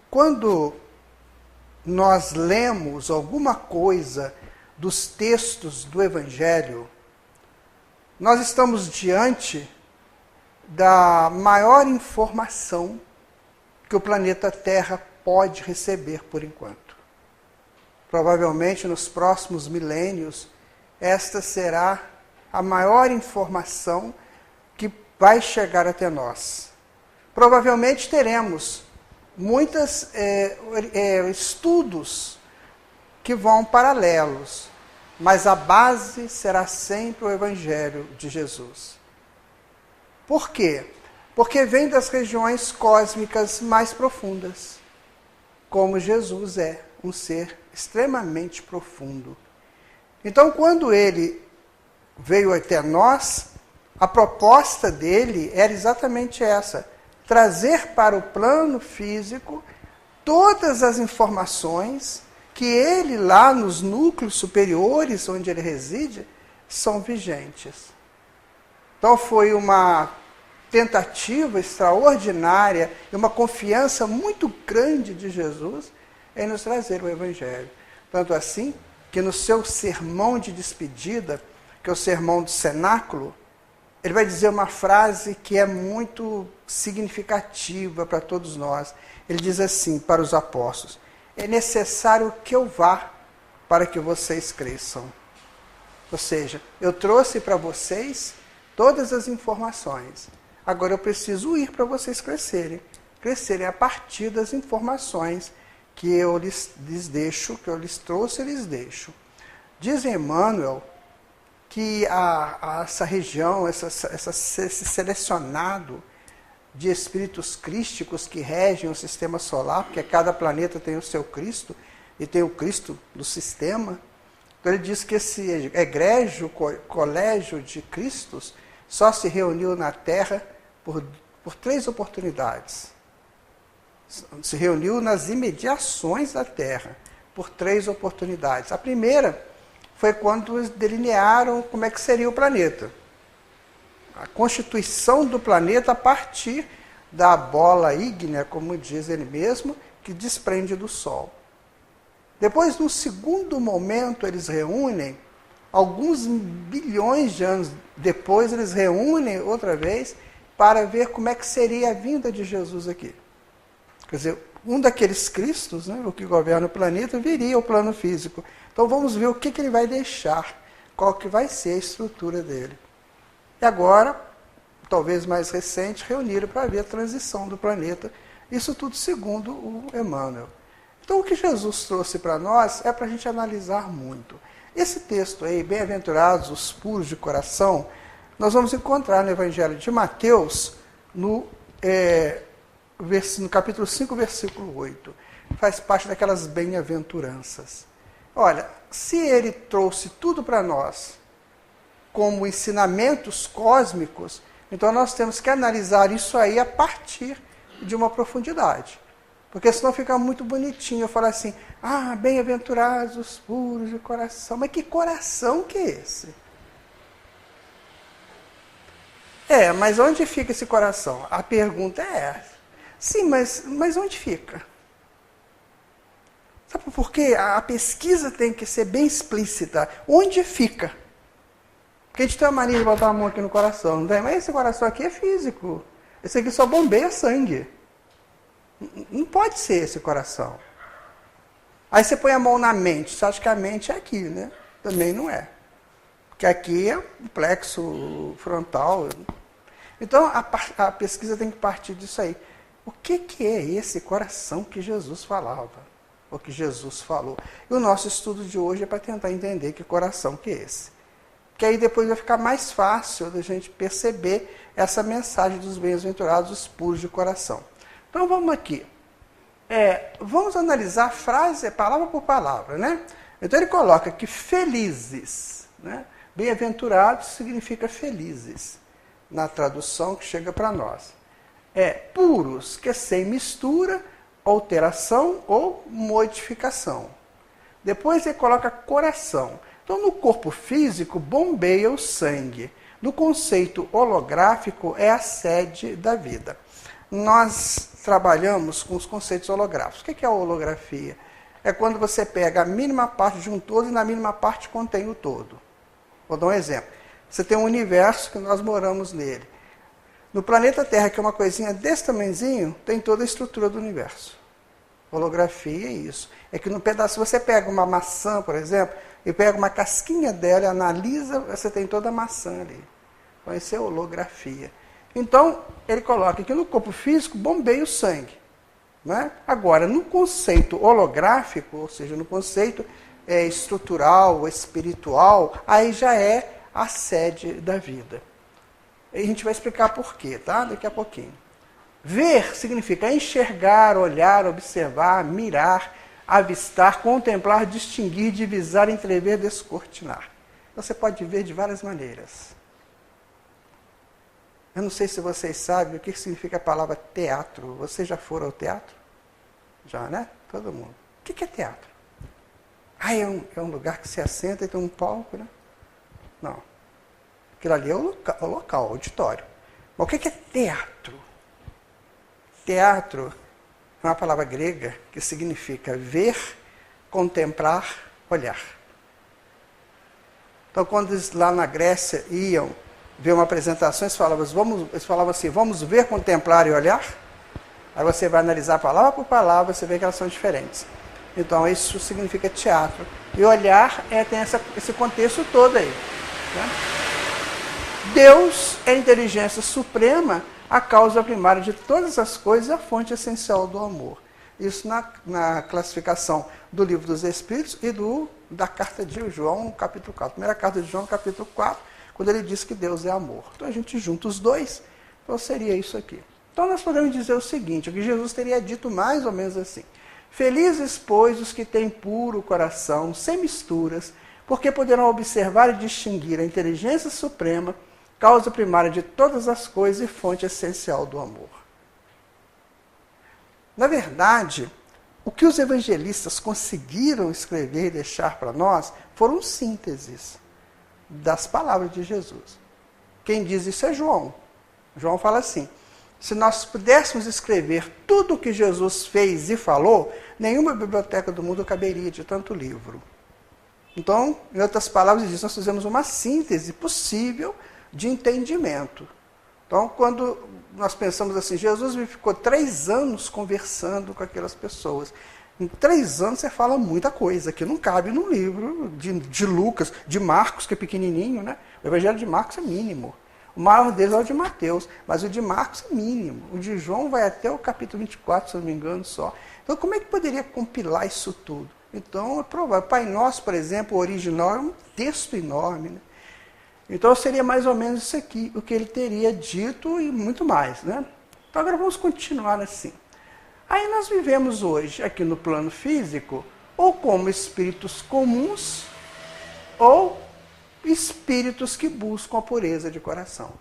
Quando nós lemos alguma coisa dos textos do Evangelho, nós estamos diante da maior informação que o planeta Terra pode receber por enquanto. Provavelmente nos próximos milênios, esta será a maior informação que vai chegar até nós. Provavelmente teremos muitos estudos que vão paralelos, mas a base será sempre o Evangelho de Jesus. Por quê? Porque vem das regiões cósmicas mais profundas, como Jesus é um ser extremamente profundo. Então, quando ele veio até nós, a proposta dele era exatamente essa: trazer para o plano físico todas as informações que ele, lá nos núcleos superiores onde ele reside, são vigentes. Então foi uma tentativa extraordinária e uma confiança muito grande de Jesus em nos trazer o Evangelho. Tanto assim que no seu sermão de despedida, que é o sermão do cenáculo, ele vai dizer uma frase que é muito significativa para todos nós. Ele diz assim para os apóstolos: é necessário que eu vá para que vocês cresçam. Ou seja, eu trouxe para vocês todas as informações. Agora eu preciso ir para vocês crescerem. Crescerem a partir das informações que eu lhes deixo, que eu lhes trouxe e lhes deixo. Diz Emmanuel que essa região, esse selecionado de espíritos crísticos que regem o sistema solar, porque cada planeta tem o seu Cristo, e tem o Cristo do sistema. Então ele diz que esse egrégio colégio de Cristos só se reuniu na Terra por 3 oportunidades. Se reuniu nas imediações da Terra por 3 oportunidades. A primeira foi quando delinearam como é que seria o planeta. A constituição do planeta a partir da bola ígnea, como diz ele mesmo, que desprende do Sol. Depois, no segundo momento, eles reúnem, alguns bilhões de anos depois, eles reúnem outra vez para ver como é que seria a vinda de Jesus aqui. Quer dizer, um daqueles Cristos, né, o que governa o planeta, viria ao plano físico. Então vamos ver o que ele vai deixar, qual que vai ser a estrutura dele. E agora, talvez mais recente, reuniram para ver a transição do planeta. Isso tudo segundo o Emmanuel. Então o que Jesus trouxe para nós é para a gente analisar muito. Esse texto aí, bem-aventurados os puros de coração, nós vamos encontrar no Evangelho de Mateus, no capítulo 5, versículo 8. Faz parte daquelas bem-aventuranças. Olha, se ele trouxe tudo para nós como ensinamentos cósmicos, então nós temos que analisar isso aí a partir de uma profundidade. Porque senão fica muito bonitinho eu falar assim: ah, bem-aventurados os puros de coração. Mas que coração que é esse? Mas onde fica esse coração? A pergunta é essa. Sim, mas onde fica? Sabe por quê? A pesquisa tem que ser bem explícita. Onde fica? Porque a gente tem a mania de botar a mão aqui no coração, não tem? Mas esse coração aqui é físico. Esse aqui só bombeia sangue. Não pode ser esse coração. Aí você põe a mão na mente, você acha que a mente é aqui, né? Também não é. Porque aqui é o plexo frontal. Então a pesquisa tem que partir disso aí. O que é esse coração que Jesus falava? Ou que Jesus falou? E o nosso estudo de hoje é para tentar entender que coração que é esse. Que aí depois vai ficar mais fácil da gente perceber essa mensagem dos bem-aventurados, os puros de coração. Então vamos aqui. Vamos analisar a frase, palavra por palavra, né? Então ele coloca que felizes, né? Bem-aventurados significa felizes, na tradução que chega para nós. Puros, que é sem mistura, alteração ou modificação. Depois ele coloca coração. Então no corpo físico bombeia o sangue. No conceito holográfico é a sede da vida. nós trabalhamos com os conceitos holográficos. O que é a holografia? É quando você pega a mínima parte de um todo e na mínima parte contém o todo. Vou dar um exemplo. Você tem um universo que nós moramos nele. No planeta Terra, que é uma coisinha desse tamanhozinho, tem toda a estrutura do universo. Holografia é isso. É que no pedaço, se você pega uma maçã, por exemplo, e pega uma casquinha dela e analisa, você tem toda a maçã ali. Então, isso é holografia. Então, ele coloca que no corpo físico bombeia o sangue. Né? Agora, no conceito holográfico, ou seja, no conceito estrutural, espiritual, aí já é a sede da vida. E a gente vai explicar por quê, tá? Daqui a pouquinho. Ver significa enxergar, olhar, observar, mirar, avistar, contemplar, distinguir, divisar, entrever, descortinar. Você pode ver de várias maneiras. Eu não sei se vocês sabem o que significa a palavra teatro. Vocês já foram ao teatro? Já, né? Todo mundo. O que é teatro? É um lugar que se assenta e tem um palco, né? Não. Aquilo ali é o local, o auditório. Mas o que é teatro? Teatro é uma palavra grega que significa ver, contemplar, olhar. Então, quando eles lá na Grécia iam ver uma apresentação, eles falavam assim, vamos ver, contemplar e olhar? Aí você vai analisar palavra por palavra, você vê que elas são diferentes. Então, isso significa teatro. E olhar tem esse contexto todo aí. Né? Deus é a inteligência suprema, a causa primária de todas as coisas, a fonte essencial do amor. Isso na classificação do Livro dos Espíritos e da carta de João, capítulo 4. Primeira carta de João, capítulo 4, quando ele diz que Deus é amor. Então a gente junta os dois, então seria isso aqui. Então nós podemos dizer o seguinte, o que Jesus teria dito mais ou menos assim. Felizes, pois, os que têm puro coração, sem misturas, porque poderão observar e distinguir a inteligência suprema, causa primária de todas as coisas e fonte essencial do amor. Na verdade, o que os evangelistas conseguiram escrever e deixar para nós foram sínteses das palavras de Jesus. Quem diz isso é João. João fala assim, se nós pudéssemos escrever tudo o que Jesus fez e falou, nenhuma biblioteca do mundo caberia de tanto livro. Então, em outras palavras, ele diz, nós fizemos uma síntese possível de entendimento. Então, quando nós pensamos assim, Jesus ficou 3 anos conversando com aquelas pessoas. Em 3 anos você fala muita coisa, que não cabe num livro de Lucas, de Marcos, que é pequenininho, né? O Evangelho de Marcos é mínimo. O maior deles é o de Mateus, mas o de Marcos é mínimo. O de João vai até o capítulo 24, se não me engano, só. Então, como é que poderia compilar isso tudo? Então, é provável. Pai Nosso, por exemplo, o original é um texto enorme, né? Então, seria mais ou menos isso aqui, o que ele teria dito e muito mais, né? Então, agora vamos continuar assim. Aí nós vivemos hoje, aqui no plano físico, ou como espíritos comuns, ou espíritos que buscam a pureza de coração.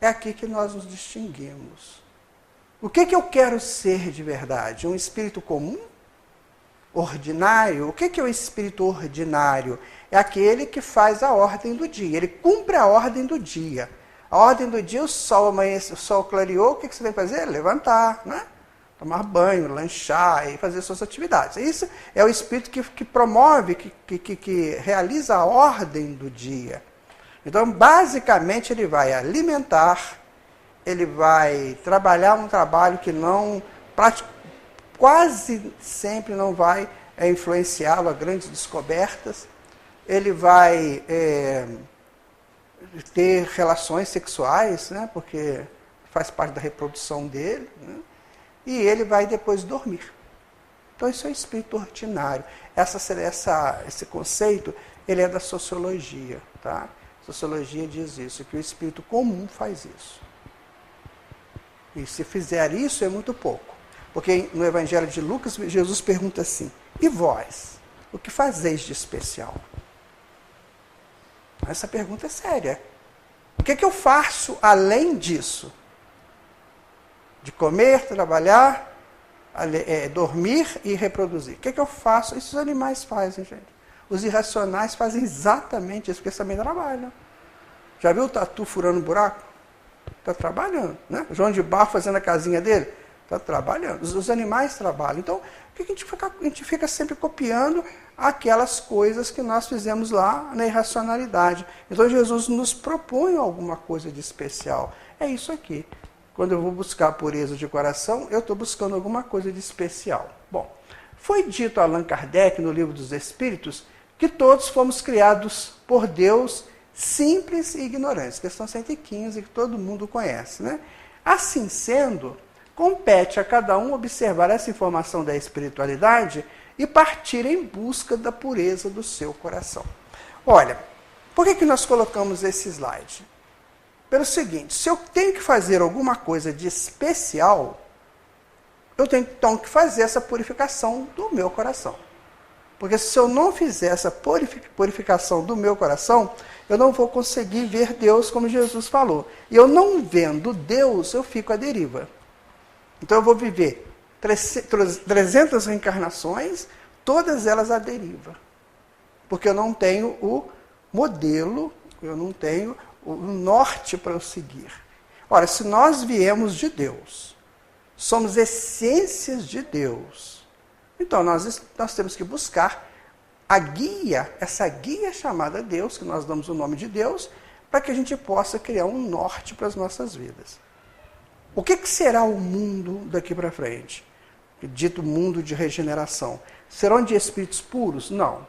É aqui que nós nos distinguimos. O que eu quero ser de verdade? Um espírito comum? Ordinário? O que é o espírito ordinário? É aquele que faz a ordem do dia, ele cumpre a ordem do dia. A ordem do dia, o sol amanhece, o sol clareou, o que você tem que fazer? Levantar, né? Tomar banho, lanchar e fazer suas atividades. Isso é o espírito que promove, que realiza a ordem do dia. Então, basicamente, ele vai alimentar, ele vai trabalhar um trabalho que quase sempre não vai influenciá-lo a grandes descobertas. Ele vai ter relações sexuais, né, porque faz parte da reprodução dele, né, e ele vai depois dormir. Então, isso é o espírito ordinário. Esse conceito ele é da sociologia. Tá? A sociologia diz isso, que o espírito comum faz isso. E se fizer isso, é muito pouco. Porque no Evangelho de Lucas, Jesus pergunta assim, e vós, o que fazeis de especial? Essa pergunta é séria. O que eu faço além disso? De comer, trabalhar, dormir e reproduzir. O que eu faço? Isso os animais fazem, gente. Os irracionais fazem exatamente isso, porque eles também trabalham. Já viu o tatu furando buraco? Está trabalhando. Né? João de Barro fazendo a casinha dele, está trabalhando. Os animais trabalham. Então, por que a gente fica sempre copiando aquelas coisas que nós fizemos lá na irracionalidade? Então, Jesus nos propõe alguma coisa de especial. É isso aqui. Quando eu vou buscar a pureza de coração, eu estou buscando alguma coisa de especial. Bom, foi dito a Allan Kardec, no Livro dos Espíritos, que todos fomos criados por Deus simples e ignorantes. Questão 115, que todo mundo conhece. Né? Assim sendo, compete a cada um observar essa informação da espiritualidade e partir em busca da pureza do seu coração. Olha, por que nós colocamos esse slide? Pelo seguinte, se eu tenho que fazer alguma coisa de especial, eu tenho então que fazer essa purificação do meu coração. Porque se eu não fizer essa purificação do meu coração, eu não vou conseguir ver Deus como Jesus falou. E eu não vendo Deus, eu fico à deriva. Então eu vou viver 300 reencarnações, todas elas à deriva. Porque eu não tenho o modelo, eu não tenho o norte para eu seguir. Ora, se nós viemos de Deus, somos essências de Deus, então nós temos que buscar a guia, essa guia chamada Deus, que nós damos o nome de Deus, para que a gente possa criar um norte para as nossas vidas. O que será o mundo daqui para frente? Dito mundo de regeneração. Serão de espíritos puros? Não.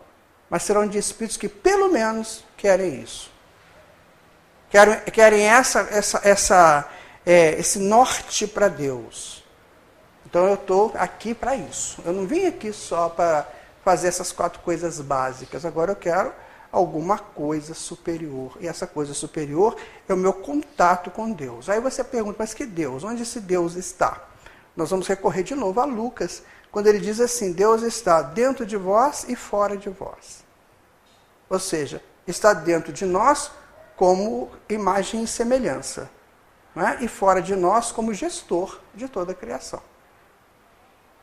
Mas serão de espíritos que pelo menos querem isso. Querem esse norte para Deus. Então eu estou aqui para isso. Eu não vim aqui só para fazer essas 4 coisas básicas. Agora eu quero alguma coisa superior. E essa coisa superior é o meu contato com Deus. Aí você pergunta, mas que Deus? Onde esse Deus está? Nós vamos recorrer de novo a Lucas, quando ele diz assim, Deus está dentro de vós e fora de vós. Ou seja, está dentro de nós como imagem e semelhança. Né? E fora de nós como gestor de toda a criação.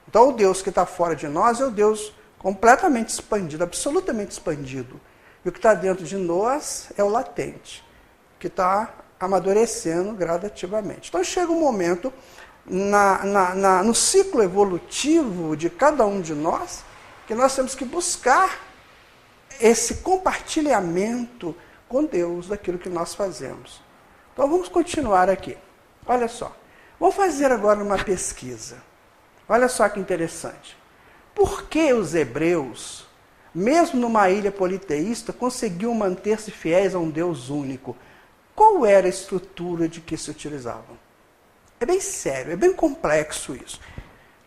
Então o Deus que está fora de nós é o Deus completamente expandido, absolutamente expandido. E o que está dentro de nós é o latente, que está amadurecendo gradativamente. Então chega um momento no ciclo evolutivo de cada um de nós que nós temos que buscar esse compartilhamento com Deus daquilo que nós fazemos. Então vamos continuar aqui. Olha só. Vamos fazer agora uma pesquisa. Olha só que interessante. Por que os hebreus, mesmo numa ilha politeísta, conseguiam manter-se fiéis a um Deus único? Qual era a estrutura de que se utilizavam? É bem sério, é bem complexo isso.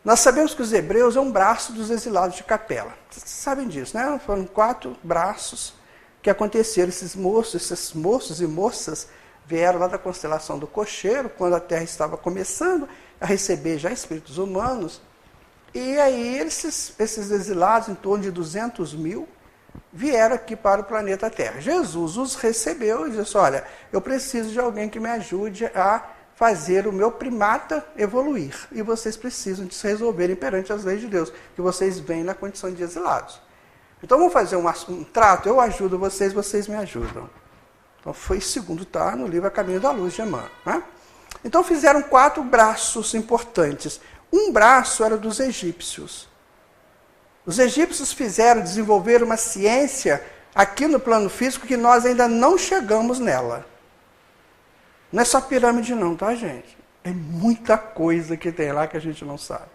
Nós sabemos que os hebreus é um braço dos exilados de Capela. Vocês sabem disso, né? Foram 4 braços que aconteceram. Esses moços e moças vieram lá da constelação do Cocheiro, quando a Terra estava começando a receber já espíritos humanos. E aí esses exilados, em torno de 200 mil, vieram aqui para o planeta Terra. Jesus os recebeu e disse, olha, eu preciso de alguém que me ajude a fazer o meu primata evoluir. E vocês precisam de se resolverem perante as leis de Deus, que vocês vêm na condição de exilados. Então vamos fazer um trato, eu ajudo vocês, vocês me ajudam. Então foi segundo está no livro A Caminho da Luz de Emmanuel. Né? Então fizeram 4 braços importantes. Um braço era dos egípcios. Os egípcios desenvolveram uma ciência aqui no plano físico que nós ainda não chegamos nela. Não é só pirâmide não, tá, gente? É muita coisa que tem lá que a gente não sabe.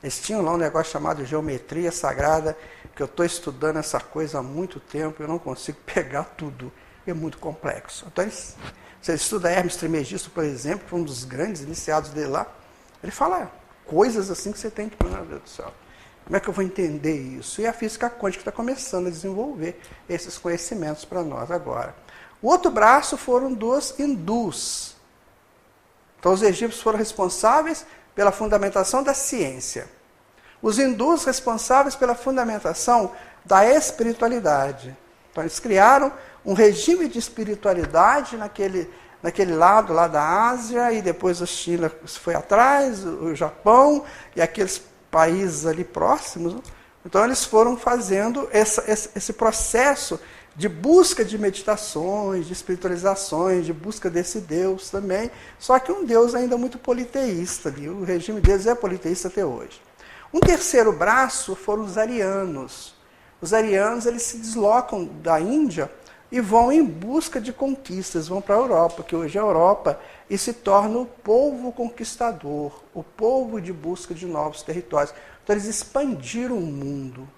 Eles tinham lá um negócio chamado geometria sagrada, que eu estou estudando essa coisa há muito tempo, eu não consigo pegar tudo. É muito complexo. Então, você estuda Hermes Trismegisto, por exemplo, que foi um dos grandes iniciados dele lá, ele fala coisas assim que você tem que... Meu Deus do céu, como é que eu vou entender isso? E a física quântica está começando a desenvolver esses conhecimentos para nós agora. O outro braço foram dos hindus. Então, os egípcios foram responsáveis pela fundamentação da ciência. Os hindus responsáveis pela fundamentação da espiritualidade. Então, eles criaram um regime de espiritualidade naquele lado lá da Ásia, e depois a China foi atrás, o Japão e aqueles países ali próximos. Então, eles foram fazendo esse processo de busca de meditações, de espiritualizações, de busca desse Deus também, só que um Deus ainda muito politeísta ali, o regime deles é politeísta até hoje. Um terceiro braço foram os arianos. Os arianos, eles se deslocam da Índia e vão em busca de conquistas, vão para a Europa, que hoje é a Europa, e se torna o povo conquistador, o povo de busca de novos territórios. Então eles expandiram o mundo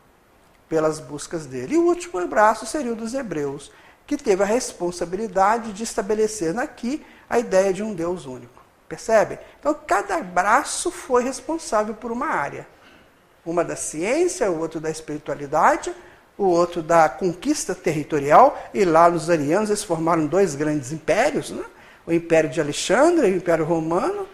pelas buscas dele. E o último braço seria o dos hebreus, que teve a responsabilidade de estabelecer aqui a ideia de um Deus único. Percebe? Então cada braço foi responsável por uma área. Uma da ciência, o outro da espiritualidade, o outro da conquista territorial, e lá nos arianos eles formaram dois grandes impérios, né? O Império de Alexandre e o Império Romano,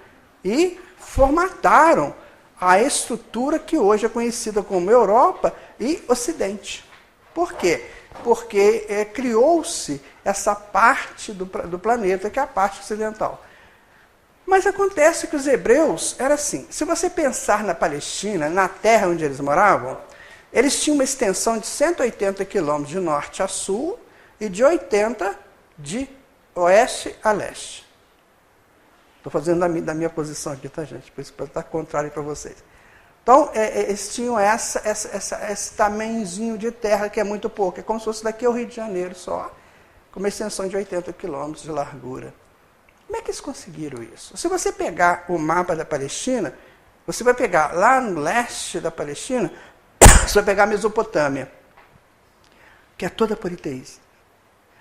e formataram a estrutura que hoje é conhecida como Europa e Ocidente. Por quê? Porque criou-se essa parte do planeta, que é a parte ocidental. Mas acontece que os hebreus era assim, se você pensar na Palestina, na terra onde eles moravam, eles tinham uma extensão de 180 quilômetros de norte a sul e de 80 de oeste a leste. Estou fazendo da minha posição aqui, tá, gente? Por isso pode estar contrário para vocês. Então, eles tinham esse tamanhozinho de terra que é muito pouco. É como se fosse daqui ao Rio de Janeiro só, com uma extensão de 80 quilômetros de largura. Como é que eles conseguiram isso? Se você pegar o mapa da Palestina, você vai pegar lá no leste da Palestina, você vai pegar a Mesopotâmia, que é toda politeísta.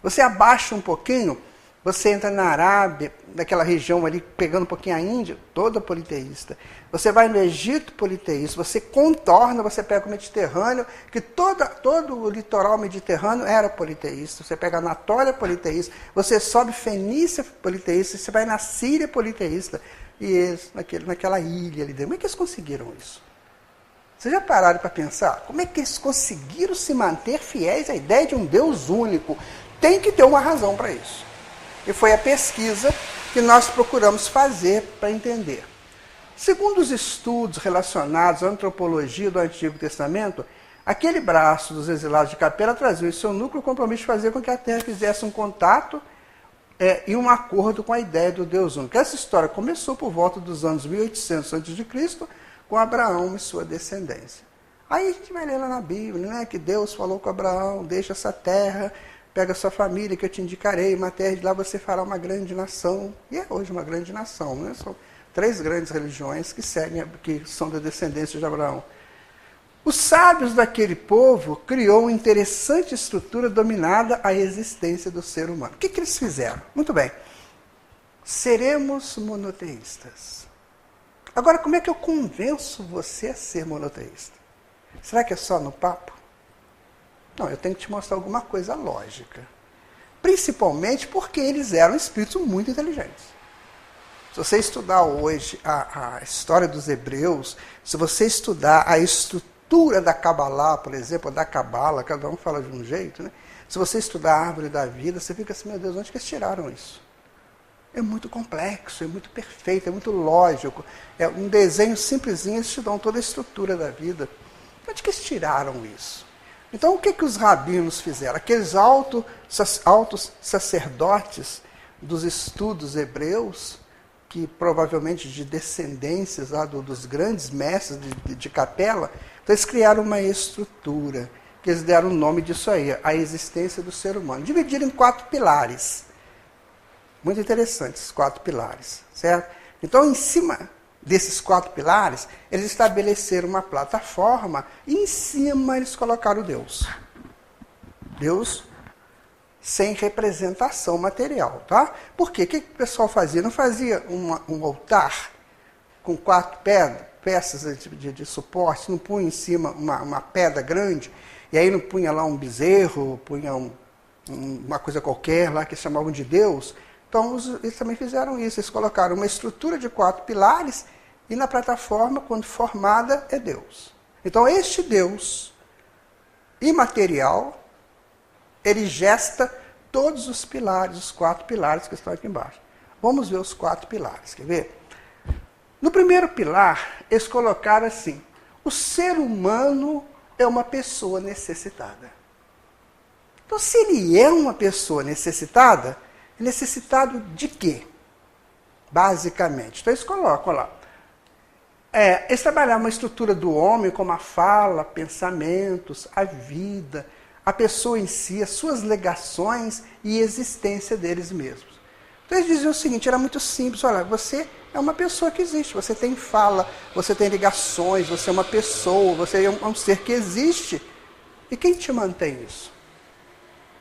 Você abaixa um pouquinho, você entra na Arábia, naquela região ali, pegando um pouquinho a Índia, toda politeísta. Você vai no Egito, politeísta. Você contorna, você pega o Mediterrâneo, que todo o litoral mediterrâneo era politeísta. Você pega a Anatólia, politeísta. Você sobe Fenícia, politeísta. Você vai na Síria, politeísta. E eles, naquela ilha ali dentro. Como é que eles conseguiram isso? Vocês já pararam para pensar? Como é que eles conseguiram se manter fiéis à ideia de um Deus único? Tem que ter uma razão para isso. E foi a pesquisa que nós procuramos fazer para entender. Segundo os estudos relacionados à antropologia do Antigo Testamento, aquele braço dos exilados de Capela trazia em seu núcleo o compromisso de fazer com que a Terra fizesse um contato e um acordo com a ideia do Deus único. Essa história começou por volta dos anos 1800 a.C., com Abraão e sua descendência. Aí a gente vai ler lá na Bíblia, né, que Deus falou com Abraão, deixa essa terra, pega sua família que eu te indicarei, uma terra de lá você fará uma grande nação. E é hoje uma grande nação, né? São 3 grandes religiões que seguem, que são da descendência de Abraão. Os sábios daquele povo criou uma interessante estrutura dominada à existência do ser humano. O que eles fizeram? Muito bem. Seremos monoteístas. Agora, como é que eu convenço você a ser monoteísta? Será que é só no papo? Não, eu tenho que te mostrar alguma coisa lógica. Principalmente porque eles eram espíritos muito inteligentes. Se você estudar hoje a história dos hebreus, se você estudar a estrutura da Kabbalah, por exemplo, da Cabala, cada um fala de um jeito, né? Se você estudar a árvore da vida, você fica assim, meu Deus, onde que eles tiraram isso? É muito complexo, é muito perfeito, é muito lógico. É um desenho simplesinho, eles te dão toda a estrutura da vida. Onde que eles tiraram isso? Então, o que os rabinos fizeram? Aqueles altos sacerdotes dos estudos hebreus, que provavelmente de descendências lá dos grandes mestres de Capela, então eles criaram uma estrutura, que eles deram o nome disso aí, a existência do ser humano. Dividiram em 4 pilares. Muito interessantes, 4 pilares, certo? Então, em cima desses 4 pilares, eles estabeleceram uma plataforma e em cima eles colocaram Deus. Deus sem representação material, tá? Por quê? O que o pessoal fazia? Não fazia um altar com 4 peças de suporte, não punha em cima uma pedra grande, e aí não punha lá um bezerro, punha uma coisa qualquer lá que chamavam de Deus. Então, eles também fizeram isso, eles colocaram uma estrutura de 4 pilares e na plataforma, quando formada, é Deus. Então, este Deus imaterial, ele gesta todos os pilares, os 4 pilares que estão aqui embaixo. Vamos ver os 4 pilares, quer ver? No primeiro pilar, eles colocaram assim, o ser humano é uma pessoa necessitada. Então, se ele é uma pessoa necessitada, é necessitado de quê? Basicamente. Então, eles colocam lá. Eles trabalhavam uma estrutura do homem, como a fala, pensamentos, a vida, a pessoa em si, as suas legações e existência deles mesmos. Então, eles diziam o seguinte, era muito simples, olha, você é uma pessoa que existe, você tem fala, você tem ligações, você é uma pessoa, você é um ser que existe. E quem te mantém isso?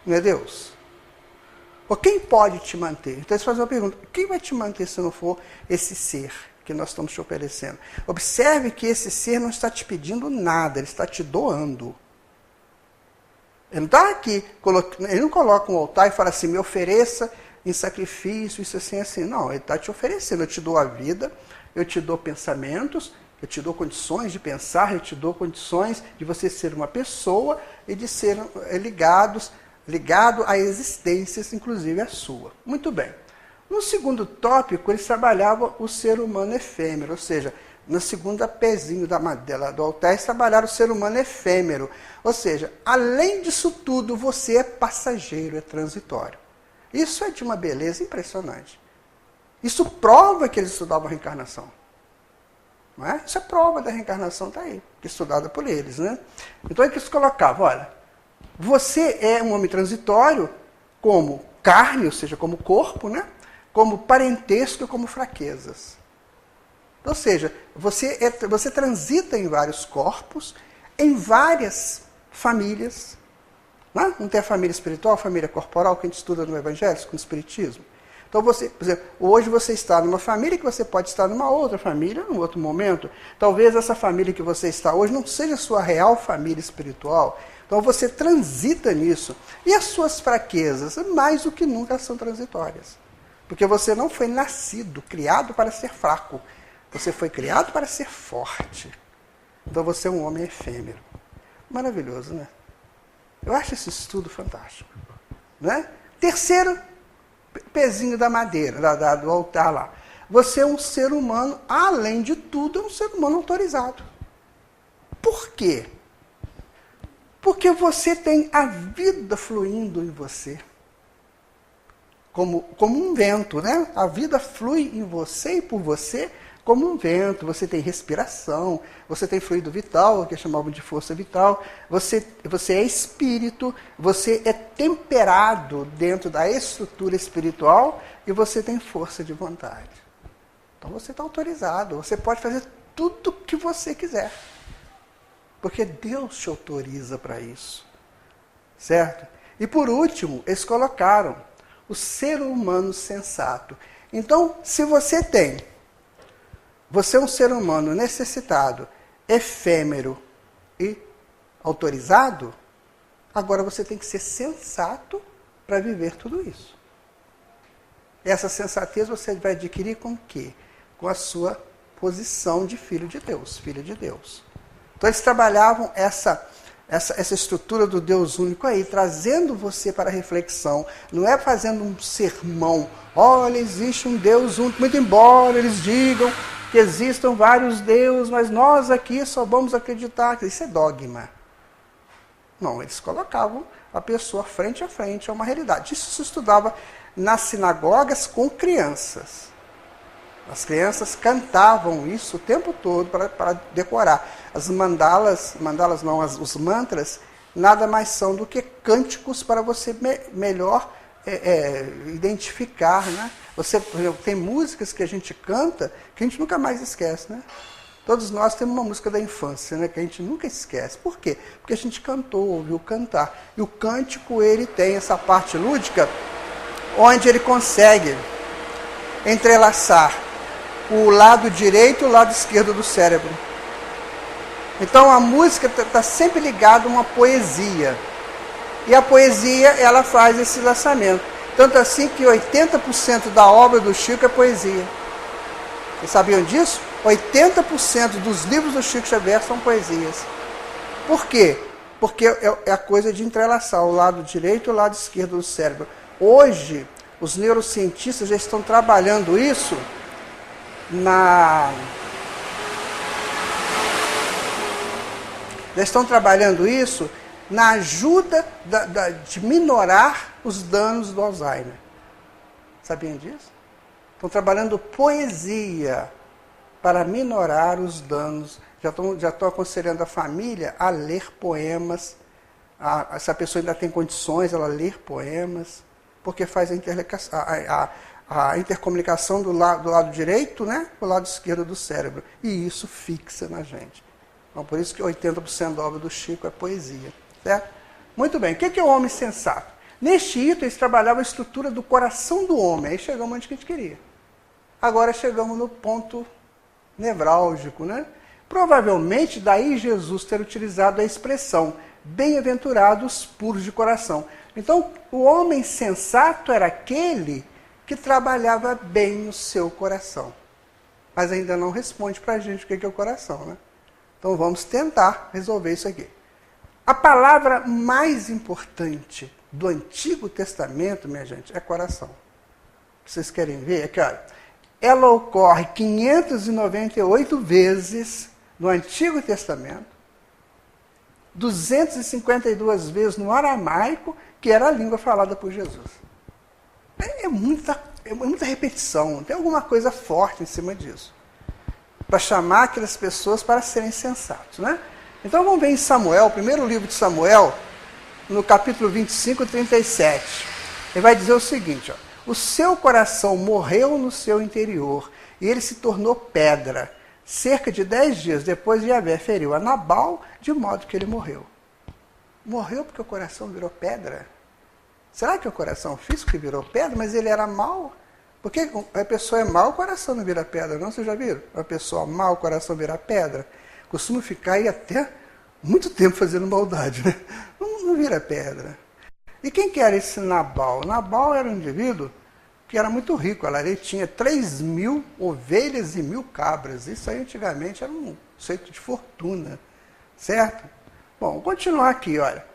Não é Deus? Ou quem pode te manter? Então eles fazem uma pergunta, quem vai te manter se não for esse ser que nós estamos te oferecendo? Observe que esse ser não está te pedindo nada, ele está te doando. Ele não está aqui, ele não coloca um altar e fala assim, me ofereça em sacrifício, isso assim, assim. Não, ele está te oferecendo, eu te dou a vida, eu te dou pensamentos, eu te dou condições de pensar, eu te dou condições de você ser uma pessoa e de ser ligado a existências, inclusive a sua. Muito bem. No segundo tópico, eles trabalhavam o ser humano efêmero, ou seja, no segundo pezinho do altar, eles trabalharam o ser humano efêmero. Ou seja, além disso tudo, você é passageiro, é transitório. Isso é de uma beleza impressionante. Isso prova que eles estudavam a reencarnação. Não é? Isso é prova da reencarnação, está aí, estudada por eles. Né? Então é que eles colocavam, olha, você é um homem transitório como carne, ou seja, como corpo, né? Como parentesco e como fraquezas. Ou seja, você transita em vários corpos, em várias famílias. Não tem a família espiritual, a família corporal, que a gente estuda no Evangelho, no Espiritismo. Então, por exemplo, hoje você está numa família que você pode estar numa outra família, num outro momento. Talvez essa família que você está hoje não seja a sua real família espiritual. Então, você transita nisso. E as suas fraquezas, mais do que nunca, são transitórias. Porque você não foi nascido, criado para ser fraco. Você foi criado para ser forte. Então, você é um homem efêmero. Maravilhoso, né? Eu acho esse estudo fantástico. Né? Terceiro pezinho da madeira, do altar lá. Você é um ser humano, além de tudo, é um ser humano autorizado. Por quê? Porque você tem a vida fluindo em você. Como um vento, né? A vida flui em você e por você como um vento. Você tem respiração, você tem fluido vital, que chamavam de força vital. Você é espírito, você é temperado dentro da estrutura espiritual e você tem força de vontade. Então você está autorizado, você pode fazer tudo o que você quiser. Porque Deus te autoriza para isso. Certo? E por último, eles colocaram o ser humano sensato. Então, se você é um ser humano necessitado, efêmero e autorizado, agora você tem que ser sensato para viver tudo isso. Essa sensatez você vai adquirir com o quê? Com a sua posição de filho de Deus, filha de Deus. Então eles trabalhavam essa estrutura do Deus único aí, trazendo você para a reflexão. Não é fazendo um sermão. Olha, existe um Deus único, muito embora eles digam que existam vários deuses, mas nós aqui só vamos acreditar que isso é dogma. Não, eles colocavam a pessoa frente a frente a uma realidade. Isso se estudava nas sinagogas com crianças. As crianças cantavam isso o tempo todo para decorar. As mandalas não, os mantras, nada mais são do que cânticos para você melhor identificar, né? Você, por exemplo, tem músicas que a gente canta que a gente nunca mais esquece, né? Todos nós temos uma música da infância, né, que a gente nunca esquece. Por quê? Porque a gente cantou, ouviu cantar. E o cântico, ele tem essa parte lúdica, onde ele consegue entrelaçar o lado direito e o lado esquerdo do cérebro. Então a música está sempre ligada a uma poesia. E a poesia, ela faz esse lançamento. Tanto assim que 80% da obra do Chico é poesia. Vocês sabiam disso? 80% dos livros do Chico Xavier são poesias. Por quê? Porque é a coisa de entrelaçar o lado direito e o lado esquerdo do cérebro. Hoje, os neurocientistas já estão trabalhando isso na ajuda de minorar os danos do Alzheimer. Sabiam disso? Estão trabalhando poesia para minorar os danos. Já estou aconselhando a família a ler poemas. Se a pessoa ainda tem condições, ela ler poemas, porque faz a intercomunicação do lado direito, né, com o lado esquerdo do cérebro. E isso fixa na gente. Então, por isso que 80% da obra do Chico é poesia. Certo? Muito bem. O que é o homem sensato? Neste item, eles trabalhavam a estrutura do coração do homem. Aí chegamos onde a gente queria. Agora chegamos no ponto nevrálgico, né? Provavelmente, daí Jesus ter utilizado a expressão bem-aventurados puros de coração. Então, o homem sensato era aquele que trabalhava bem o seu coração. Mas ainda não responde para a gente o que é o coração, né? Então, vamos tentar resolver isso aqui. A palavra mais importante do Antigo Testamento, minha gente, é coração. Vocês querem ver? Aqui, olha. Ela ocorre 598 vezes no Antigo Testamento, 252 vezes no aramaico, que era a língua falada por Jesus. É muita repetição, tem alguma coisa forte em cima disso, para chamar aquelas pessoas para serem sensatos, né? Então vamos ver em Samuel, o primeiro livro de Samuel, no capítulo 25, 37. Ele vai dizer o seguinte, ó: o seu coração morreu no seu interior, e ele se tornou pedra. Cerca de 10 dias depois, Yahvé feriu a Nabal, de modo que ele morreu. Morreu porque o coração virou pedra? Será que é o coração físico que virou pedra, mas ele era mau? Porque a pessoa é mau, o coração não vira pedra, não? Vocês já viram? A pessoa mau, o coração vira pedra. Costuma ficar aí até muito tempo fazendo maldade, né? Não vira pedra. E quem que era esse Nabal? Nabal era um indivíduo que era muito rico. Ele tinha 3.000 ovelhas e 1.000 cabras. Isso aí antigamente era um conceito de fortuna, certo? Bom, vou continuar aqui, olha.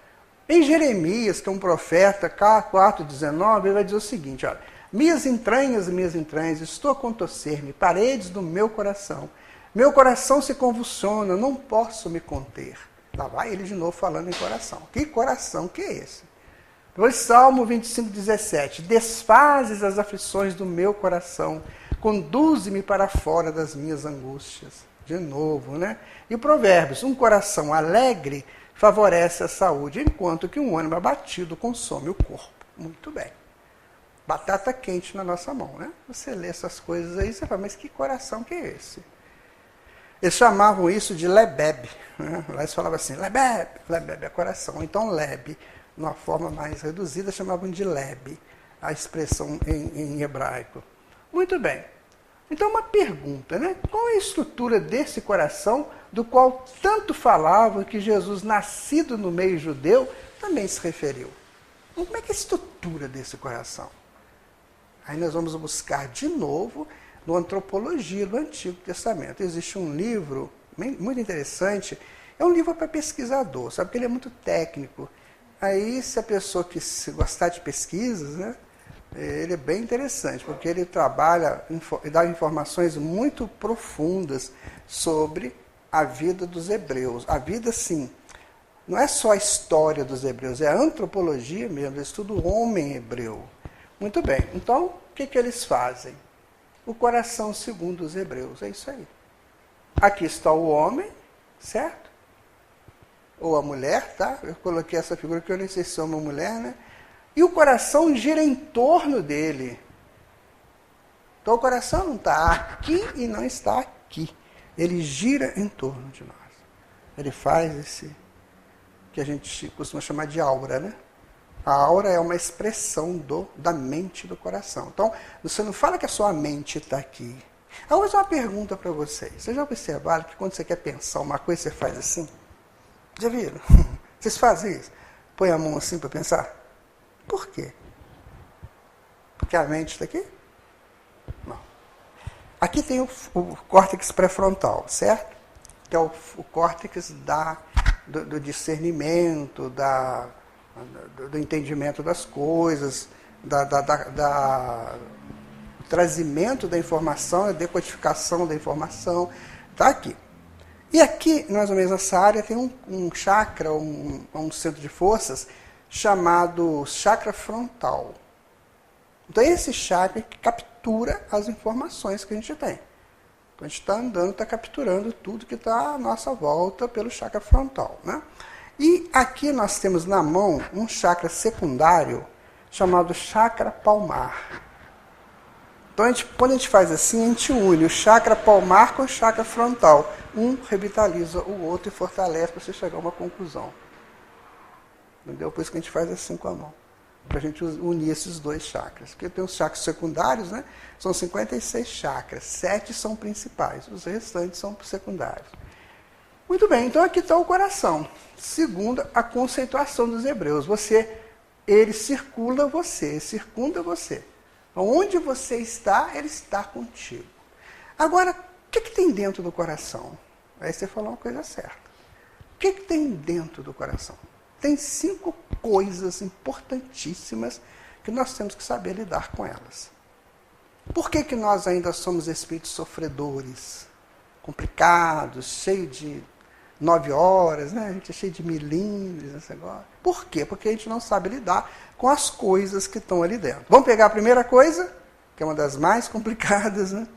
Em Jeremias, que é um profeta, K4:19, ele vai dizer o seguinte, olha: minhas entranhas, estou a contorcer-me, paredes do meu coração. Meu coração se convulsiona, não posso me conter. Lá vai ele de novo falando em coração. Que coração que é esse? Depois, Salmo 25:17. Desfazes as aflições do meu coração, conduze-me para fora das minhas angústias. De novo, né? E Provérbios: um coração alegre favorece a saúde, enquanto que um ânimo abatido consome o corpo. Muito bem. Batata quente na nossa mão, né? Você lê essas coisas aí, você fala, mas que coração que é esse? Eles chamavam isso de lebeb, né? Lá eles falavam assim, lebeb é coração. Então leb, numa forma mais reduzida, chamavam de leb, a expressão em hebraico. Muito bem. Então uma pergunta, né? Qual é a estrutura desse coração, do qual tanto falavam que Jesus, nascido no meio judeu, também se referiu? Como é que é a estrutura desse coração? Aí nós vamos buscar de novo no Antropologia do Antigo Testamento. Existe um livro muito interessante, é um livro para pesquisador, sabe, porque ele é muito técnico. Aí, se a pessoa que se gostar de pesquisas, né, ele é bem interessante, porque ele trabalha e dá informações muito profundas sobre a vida dos hebreus. A vida, sim, não é só a história dos hebreus, é a antropologia mesmo, eles estudam o homem hebreu. Muito bem, então, o que eles fazem? O coração segundo os hebreus, é isso aí. Aqui está o homem, certo? Ou a mulher, tá? Eu coloquei essa figura que eu nem sei se é uma mulher, né? E o coração gira em torno dele. Então o coração não está aqui e não está aqui. Ele gira em torno de nós. Ele faz esse que a gente costuma chamar de aura, né? A aura é uma expressão da mente do coração. Então, você não fala que a sua mente está aqui. Eu vou fazer uma pergunta para vocês. Vocês já observaram que quando você quer pensar uma coisa, você faz assim? Já viram? Vocês fazem isso? Põe a mão assim para pensar? Por quê? Porque a mente está aqui? Não. Aqui tem o córtex pré-frontal, certo? Que é o córtex do discernimento, do entendimento das coisas, do trazimento da informação, a decodificação da informação. Está aqui. E aqui, mais ou menos nessa área, tem um chakra, um centro de forças, chamado chakra frontal. Então, é esse chakra que captura as informações que a gente tem. Então, a gente está andando, está capturando tudo que está à nossa volta pelo chakra frontal, né? E aqui nós temos na mão um chakra secundário chamado chakra palmar. Então, quando a gente faz assim, a gente une o chakra palmar com o chakra frontal. Um revitaliza o outro e fortalece para você chegar a uma conclusão. Entendeu? Por isso que a gente faz assim com a mão. Para a gente unir esses dois chakras. Porque tem os chakras secundários, né? São 56 chakras. 7 são principais. Os restantes são secundários. Muito bem, então aqui está o coração. Segundo a conceituação dos hebreus. Ele circunda você. Onde você está, ele está contigo. Agora, o que tem dentro do coração? Aí você falou uma coisa certa. O que tem dentro do coração? Tem 5 coisas importantíssimas que nós temos que saber lidar com elas. Por que nós ainda somos espíritos sofredores, complicados, cheios de 9 horas, né? A gente é cheio de milímetros, esse negócio. Por quê? Porque a gente não sabe lidar com as coisas que estão ali dentro. Vamos pegar a primeira coisa, que é uma das mais complicadas, né?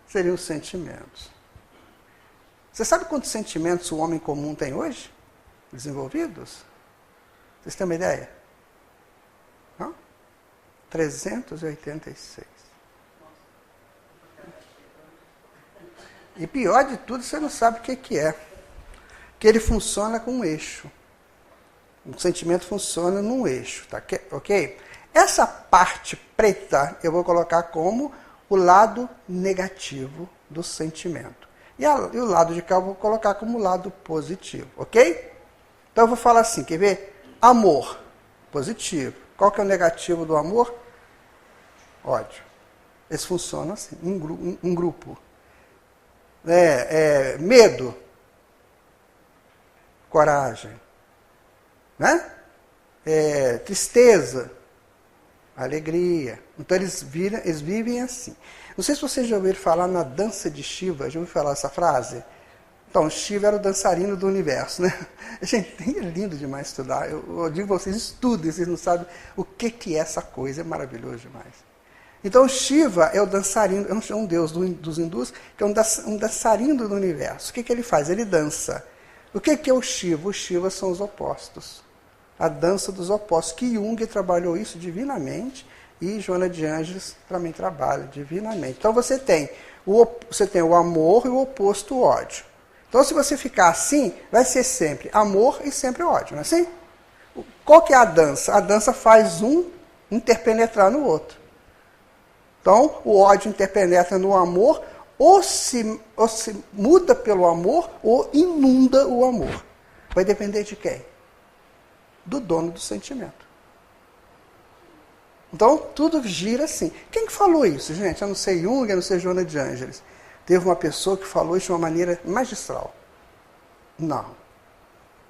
Seriam os sentimentos. Você sabe quantos sentimentos o homem comum tem hoje? Desenvolvidos? Vocês têm uma ideia? Não? 386. E pior de tudo, você não sabe o que é. Que ele funciona com um eixo. O sentimento funciona num eixo, tá? Ok? Essa parte preta eu vou colocar como o lado negativo do sentimento. E o lado de cá eu vou colocar como lado positivo, ok? Então eu vou falar assim, quer ver? Amor, positivo. Qual que é o negativo do amor? Ódio. Eles funcionam assim, um grupo. Medo, coragem, né? Tristeza, alegria. Então eles vivem assim. Não sei se vocês já ouviram falar na dança de Shiva. Já ouviram falar essa frase? Então, Shiva era o dançarino do universo, né? Gente, é lindo demais estudar. Eu digo a vocês, estudem, vocês não sabem o que é essa coisa. É maravilhoso demais. Então, Shiva é o dançarino, é um deus dos hindus, que é um dançarino do universo. O que ele faz? Ele dança. O que é o Shiva? O Shiva são os opostos. A dança dos opostos. Que Jung trabalhou isso divinamente e Joana de Ângeles também trabalha divinamente. Então você tem o amor e o oposto o ódio. Então se você ficar assim, vai ser sempre amor e sempre ódio, não é assim? Qual que é a dança? A dança faz um interpenetrar no outro. Então o ódio interpenetra no amor, ou se muda pelo amor, ou inunda o amor. Vai depender de quem? Do dono do sentimento. Então, tudo gira assim. Quem que falou isso, gente? Eu não sei Jung, eu não sei Joana de Ângeles. Teve uma pessoa que falou isso de uma maneira magistral. Não.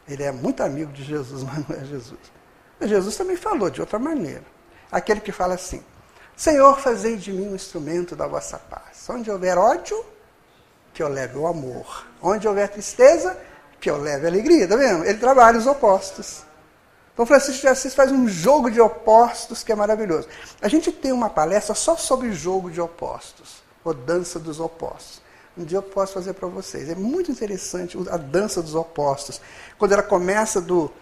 Ele é muito amigo de Jesus, mas não é Jesus. Mas Jesus também falou de outra maneira. Aquele que fala assim, Senhor, fazei de mim um instrumento da vossa paz. Onde houver ódio, que eu leve o amor. Onde houver tristeza, que eu leve a alegria. Está vendo? Ele trabalha os opostos. Então, Francisco de Assis faz um jogo de opostos que é maravilhoso. A gente tem uma palestra só sobre jogo de opostos, ou dança dos opostos. Um dia eu posso fazer para vocês. É muito interessante a dança dos opostos. Quando ela começa do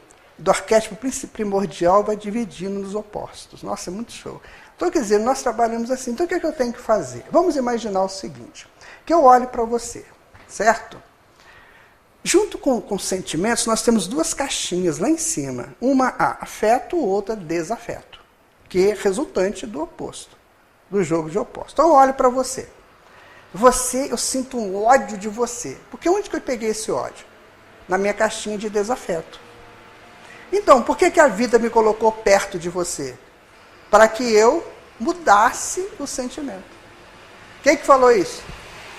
arquétipo primordial, vai dividindo nos opostos. Nossa, é muito show. Então, quer dizer, nós trabalhamos assim. Então, o que é que eu tenho que fazer? Vamos imaginar o seguinte, que eu olho para você, certo? Junto com sentimentos, nós temos 2 caixinhas lá em cima. Uma afeto, outra desafeto, que é resultante do oposto, do jogo de opostos. Então, eu olho para você. Eu sinto um ódio de você. Porque onde que eu peguei esse ódio? Na minha caixinha de desafeto. Então, por que a vida me colocou perto de você? Para que eu mudasse o sentimento. Quem que falou isso?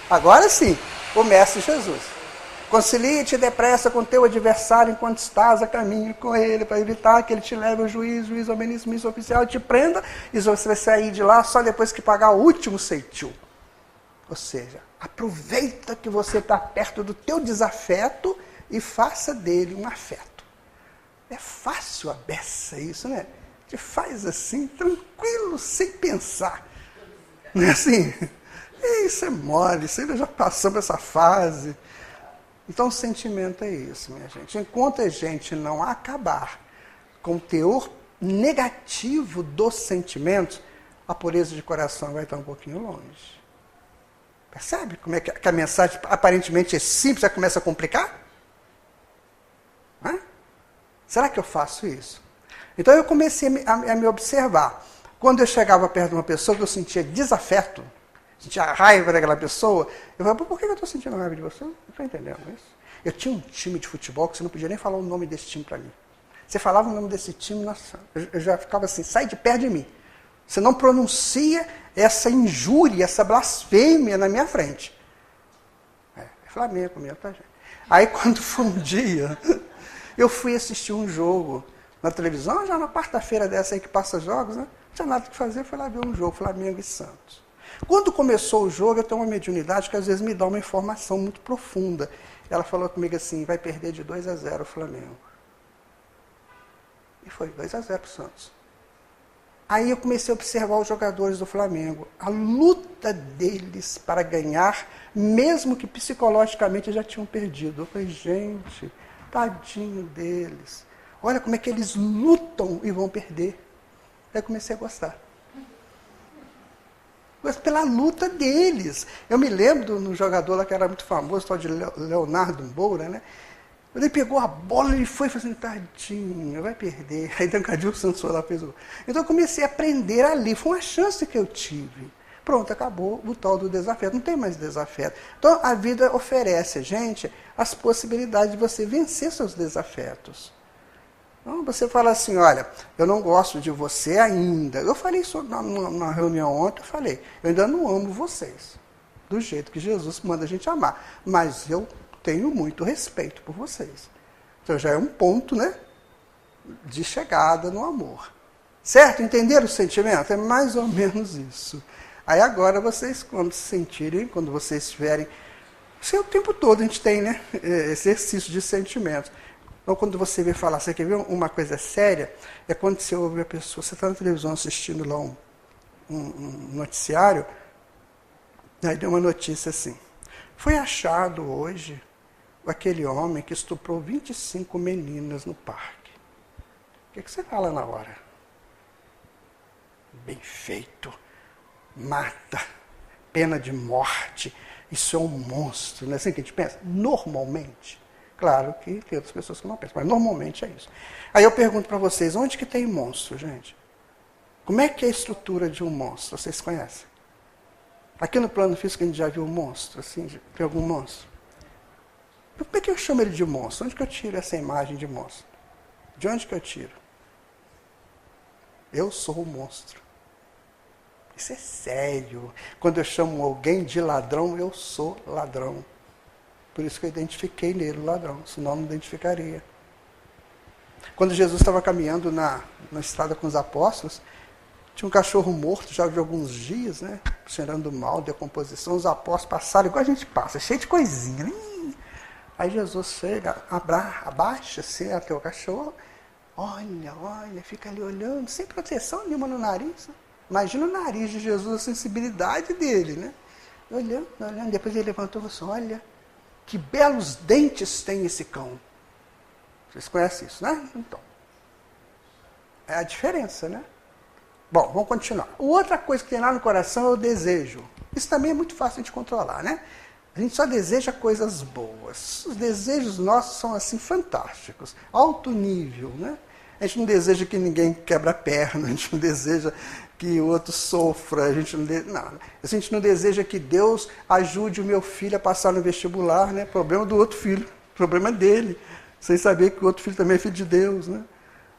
Agora sim, o Mestre Jesus. Concilia-te depressa com teu adversário enquanto estás a caminho com ele, para evitar que ele te leve ao juiz ao ministro oficial e te prenda, e você vai sair de lá só depois que pagar o último ceitil. Ou seja, Aproveita que você está perto do teu desafeto e faça dele um afeto. É fácil a beça isso, né? Te faz assim, tranquilo, sem pensar. Não é assim? Isso é mole, isso aí já passamos essa fase. Então o sentimento é isso, minha gente. Enquanto a gente não acabar com o teor negativo dos sentimentos, a pureza de coração vai estar um pouquinho longe. Percebe como é que a mensagem aparentemente é simples, já começa a complicar? Hã? Será que eu faço isso? Então eu comecei a me observar. Quando eu chegava perto de uma pessoa que eu sentia desafeto, sentia raiva daquela pessoa, eu falava, por que eu estou sentindo raiva de você? Não estou entendendo isso. Eu tinha um time de futebol que você não podia nem falar o nome desse time para mim. Você falava o nome desse time, nossa, eu já ficava assim, sai de perto de mim. Você não pronuncia essa injúria, essa blasfêmia na minha frente. É Flamengo mesmo, tá, gente? Aí quando foi um dia, eu fui assistir um jogo na televisão, já na quarta-feira dessa aí que passa jogos, né? Não tinha nada que fazer, fui lá ver um jogo, Flamengo e Santos. Quando começou o jogo, eu tenho uma mediunidade que às vezes me dá uma informação muito profunda. Ela falou comigo assim, vai perder de 2-0 o Flamengo. E foi 2-0 o Santos. Aí eu comecei a observar os jogadores do Flamengo, a luta deles para ganhar, mesmo que psicologicamente já tinham perdido. Eu falei, gente, tadinho deles. Olha como é que eles lutam e vão perder. Aí eu comecei a gostar. Mas pela luta deles. Eu me lembro de um jogador lá que era muito famoso, tal de Leonardo Moura, né? Ele pegou a bola e foi fazendo, tadinho, vai perder. Aí Dancadinho Santos lá fez o... Então eu comecei a aprender ali, foi uma chance que eu tive. Pronto, acabou o tal do desafeto, não tem mais desafeto. Então a vida oferece a gente as possibilidades de você vencer seus desafetos. Então você fala assim, olha, eu não gosto de você ainda. Eu falei isso na reunião ontem, eu falei, eu ainda não amo vocês, do jeito que Jesus manda a gente amar. Mas eu tenho muito respeito por vocês. Então já é um ponto, né, de chegada no amor. Certo? Entenderam o sentimento? É mais ou menos isso. Aí agora vocês, quando se sentirem, quando vocês estiverem... Isso é o tempo todo a gente tem, né, esse exercício de sentimentos. Então quando você vê falar, você quer ver uma coisa séria? É quando você ouve a pessoa, você está na televisão assistindo lá um noticiário, aí deu uma notícia assim, foi achado hoje aquele homem que estuprou 25 meninas no parque. O que você fala na hora? Bem feito. Mata. Pena de morte. Isso é um monstro. Não é assim que a gente pensa? Normalmente. Claro que tem outras pessoas que não pensam, mas normalmente é isso. Aí eu pergunto para vocês, onde que tem monstro, gente? Como é que é a estrutura de um monstro? Vocês conhecem? Aqui no plano físico a gente já viu um monstro, assim, tem algum monstro? Como é que eu chamo ele de monstro? Onde que eu tiro essa imagem de monstro? De onde que eu tiro? Eu sou o monstro. Isso é sério. Quando eu chamo alguém de ladrão, eu sou ladrão. Por isso que eu identifiquei nele o ladrão, senão eu não identificaria. Quando Jesus estava caminhando na estrada com os apóstolos, tinha um cachorro morto já de alguns dias, né? Cheirando mal, decomposição. Os apóstolos passaram igual a gente passa, cheio de coisinha, né? Aí Jesus chega, abaixa assim até o cachorro, olha, fica ali olhando, sem proteção nenhuma no nariz. Né? Imagina o nariz de Jesus, a sensibilidade dele, né? Olhando, depois ele levantou e falou assim, olha, que belos dentes tem esse cão. Vocês conhecem isso, né? Então, é a diferença, né? Bom, vamos continuar. Outra coisa que tem lá no coração é o desejo. Isso também é muito fácil de controlar, né? A gente só deseja coisas boas. Os desejos nossos são assim fantásticos, alto nível, né? A gente não deseja que ninguém quebra a perna, a gente não deseja que o outro sofra, a gente não deseja que Deus ajude o meu filho a passar no vestibular, né? Problema do outro filho, problema dele, sem saber que o outro filho também é filho de Deus, né?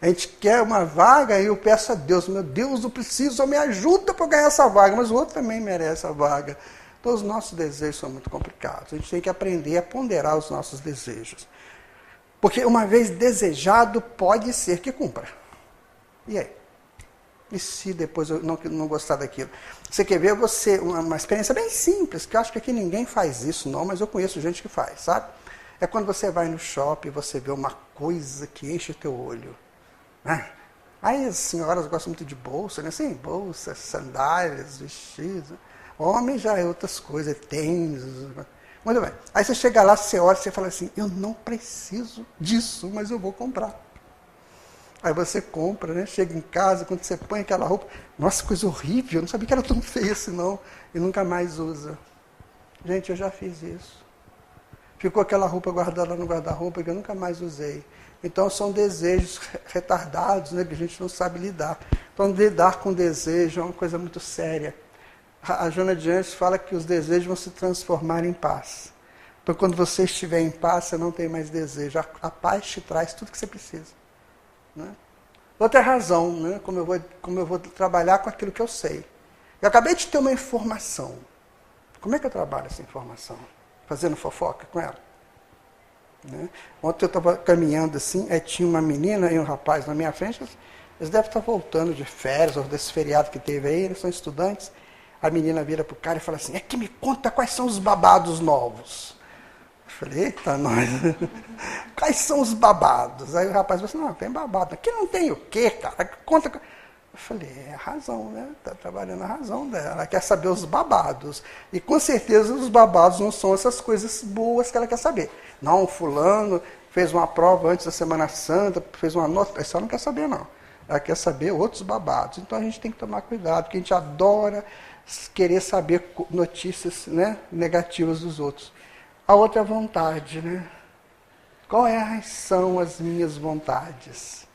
A gente quer uma vaga e eu peço a Deus, meu Deus, eu preciso, me ajuda para ganhar essa vaga, mas o outro também merece a vaga. Então os nossos desejos são muito complicados. A gente tem que aprender a ponderar os nossos desejos. Porque uma vez desejado, pode ser que cumpra. E aí? E se depois eu não gostar daquilo? Você quer ver uma experiência bem simples, que eu acho que aqui ninguém faz isso não, mas eu conheço gente que faz, sabe? É quando você vai no shopping e você vê uma coisa que enche o teu olho. Né? Aí as senhoras gostam muito de bolsa, né? Sim, bolsas, sandálias, vestidos. Homem já é outras coisas, tênis. Muito bem. Aí você chega lá, você olha e você fala assim, eu não preciso disso, mas eu vou comprar. Aí você compra, né? Chega em casa, quando você põe aquela roupa, nossa, coisa horrível, eu não sabia que era tão feia assim não, e nunca mais usa. Gente, eu já fiz isso. Ficou aquela roupa guardada no guarda-roupa que eu nunca mais usei. Então são desejos retardados, né, que a gente não sabe lidar. Então lidar com desejo é uma coisa muito séria. A Joana de Anjos fala que os desejos vão se transformar em paz. Então quando você estiver em paz, você não tem mais desejo. A paz te traz tudo que você precisa. Né? Outra razão, né, como eu vou trabalhar com aquilo que eu sei. Eu acabei de ter uma informação. Como é que eu trabalho essa informação? Fazendo fofoca com ela? Né? Ontem eu estava caminhando assim, aí tinha uma menina e um rapaz na minha frente, eles devem estar voltando de férias, ou desse feriado que teve aí, eles são estudantes. A menina vira para o cara e fala assim, é que me conta quais são os babados novos. Eu falei, eita, nós. Quais são os babados? Aí o rapaz falou assim, não, tem babado. Aqui não tem o quê, cara? Conta. Eu falei, é a razão, né? Está trabalhando a razão dela. Ela quer saber os babados. E com certeza os babados não são essas coisas boas que ela quer saber. Não, fulano fez uma prova antes da Semana Santa, fez uma nota. Isso ela não quer saber, não. Ela quer saber outros babados. Então a gente tem que tomar cuidado, porque a gente adora querer saber notícias, né, negativas dos outros. A outra vontade, né? Quais são as minhas vontades?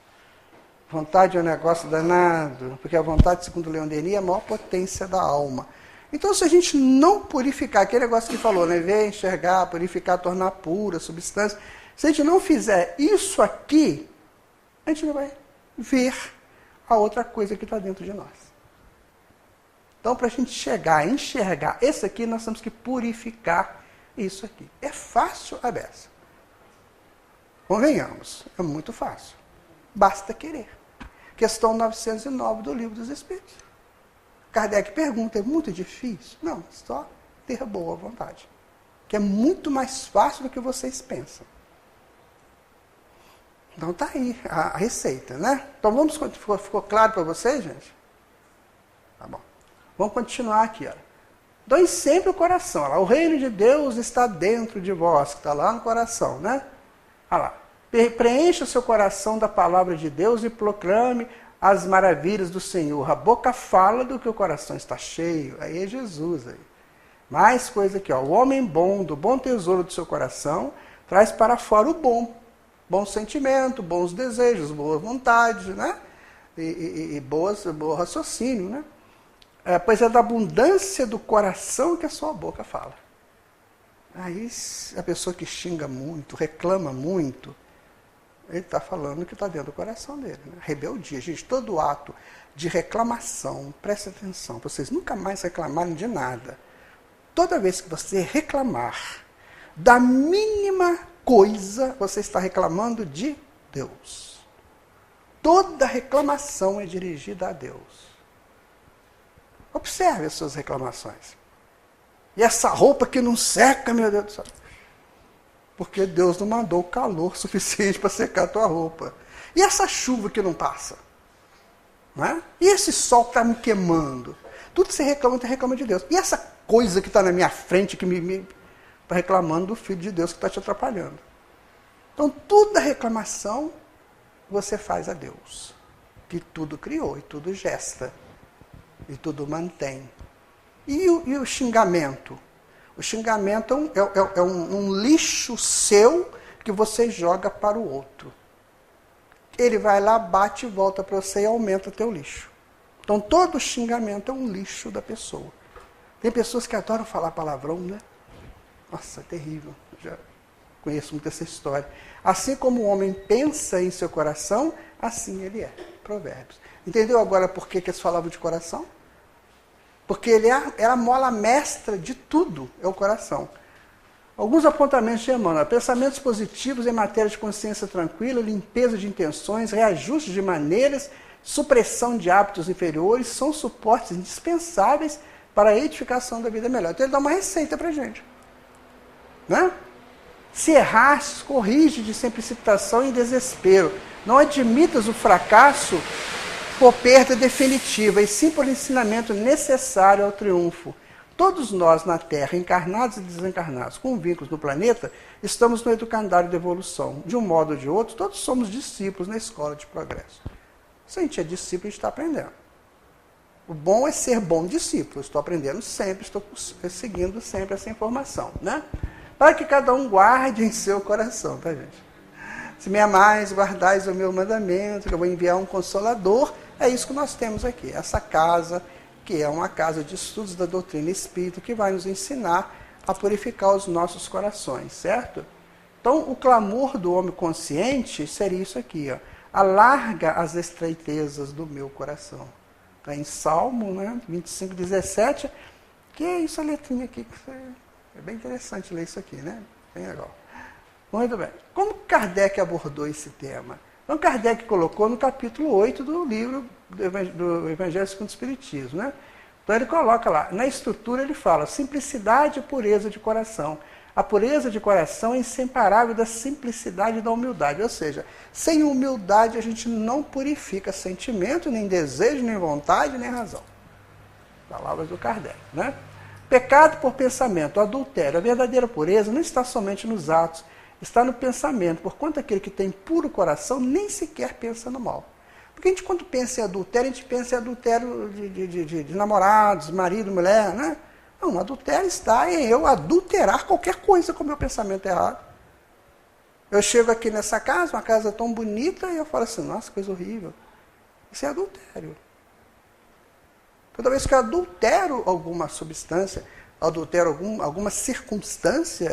Vontade é um negócio danado, porque a vontade, segundo Leon Denis, é a maior potência da alma. Então, se a gente não purificar, aquele negócio que falou, né? Ver, enxergar, purificar, tornar pura, substância, se a gente não fizer isso aqui, a gente não vai ver a outra coisa que está dentro de nós. Então, para a gente chegar a enxergar esse aqui, nós temos que purificar isso aqui. É fácil a beça. Convenhamos, é muito fácil. Basta querer. Questão 909 do Livro dos Espíritos. Kardec pergunta, é muito difícil? Não, só ter boa vontade. Que é muito mais fácil do que vocês pensam. Então tá aí a receita, né? Então vamos, ficou claro para vocês, gente? Tá bom. Vamos continuar aqui, ó. Doe sempre o coração. Olha lá, o reino de Deus está dentro de vós, que está lá no coração, né? Olha lá. Preencha o seu coração da palavra de Deus e proclame as maravilhas do Senhor. A boca fala do que o coração está cheio. Aí é Jesus. Aí. Mais coisa aqui, ó. O homem bom, do bom tesouro do seu coração, traz para fora o bom. Bom sentimento, bons desejos, boa vontade, né? E bom raciocínio, né? Pois é da abundância do coração que a sua boca fala. Aí a pessoa que xinga muito, reclama muito, ele está falando que está dentro do coração dele. Né? Rebeldia. Gente, todo ato de reclamação, preste atenção, vocês nunca mais reclamarem de nada. Toda vez que você reclamar da mínima coisa, você está reclamando de Deus. Toda reclamação é dirigida a Deus. Observe as suas reclamações. E essa roupa que não seca, meu Deus do céu. Porque Deus não mandou calor suficiente para secar a tua roupa. E essa chuva que não passa? Não é? E esse sol que está me queimando? Tudo que você reclama de Deus. E essa coisa que está na minha frente, que me está reclamando do Filho de Deus que está te atrapalhando. Então, toda reclamação você faz a Deus. Que tudo criou e tudo gesta. E tudo mantém. E o xingamento? O xingamento é um lixo seu que você joga para o outro. Ele vai lá, bate e volta para você e aumenta o teu lixo. Então, todo xingamento é um lixo da pessoa. Tem pessoas que adoram falar palavrão, né? Nossa, é terrível. Já conheço muito essa história. Assim como o homem pensa em seu coração, assim ele é. Provérbios. Entendeu agora por que eles falavam de coração? Porque ele é a mola mestra de tudo, é o coração. Alguns apontamentos de Emmanuel. Pensamentos positivos em matéria de consciência tranquila, limpeza de intenções, reajuste de maneiras, supressão de hábitos inferiores, são suportes indispensáveis para a edificação da vida melhor. Então ele dá uma receita para a gente. Né? Se errastes, corrige sem precipitação e desespero. Não admitas o fracasso por perda definitiva, e sim por ensinamento necessário ao triunfo. Todos nós na Terra, encarnados e desencarnados, com vínculos no planeta, estamos no educandário da evolução. De um modo ou de outro, todos somos discípulos na escola de progresso. Se a gente é discípulo, a gente está aprendendo. O bom é ser bom discípulo. Estou aprendendo sempre, estou seguindo sempre essa informação. Né? Para que cada um guarde em seu coração, tá, gente? Se me amais, guardais o meu mandamento, que eu vou enviar um consolador. É isso que nós temos aqui. Essa casa, que é uma casa de estudos da doutrina espírita, que vai nos ensinar a purificar os nossos corações, certo? Então, o clamor do homem consciente seria isso aqui, ó. Alarga as estreitezas do meu coração. Está em Salmo, né, 25, 17, que é isso, a letrinha aqui, que é bem interessante ler isso aqui, né? Bem legal. Muito bem. Como Kardec abordou esse tema? Então, Kardec colocou no capítulo 8 do livro do Evangelho segundo o Espiritismo, né? Então, ele coloca lá, na estrutura ele fala, simplicidade e pureza de coração. A pureza de coração é inseparável da simplicidade e da humildade. Ou seja, sem humildade a gente não purifica sentimento, nem desejo, nem vontade, nem razão. Palavras do Kardec, né? Pecado por pensamento, adultério. A verdadeira pureza não está somente nos atos, está no pensamento. Porquanto aquele que tem puro coração nem sequer pensa no mal. Porque a gente, quando pensa em adultério, a gente pensa em adultério de namorados, marido, mulher, né? Não, adultério está em eu adulterar qualquer coisa com o meu pensamento errado. Eu chego aqui nessa casa, uma casa tão bonita, e eu falo assim, nossa, coisa horrível. Isso é adultério. Toda vez que eu adultero alguma substância, adultero alguma circunstância,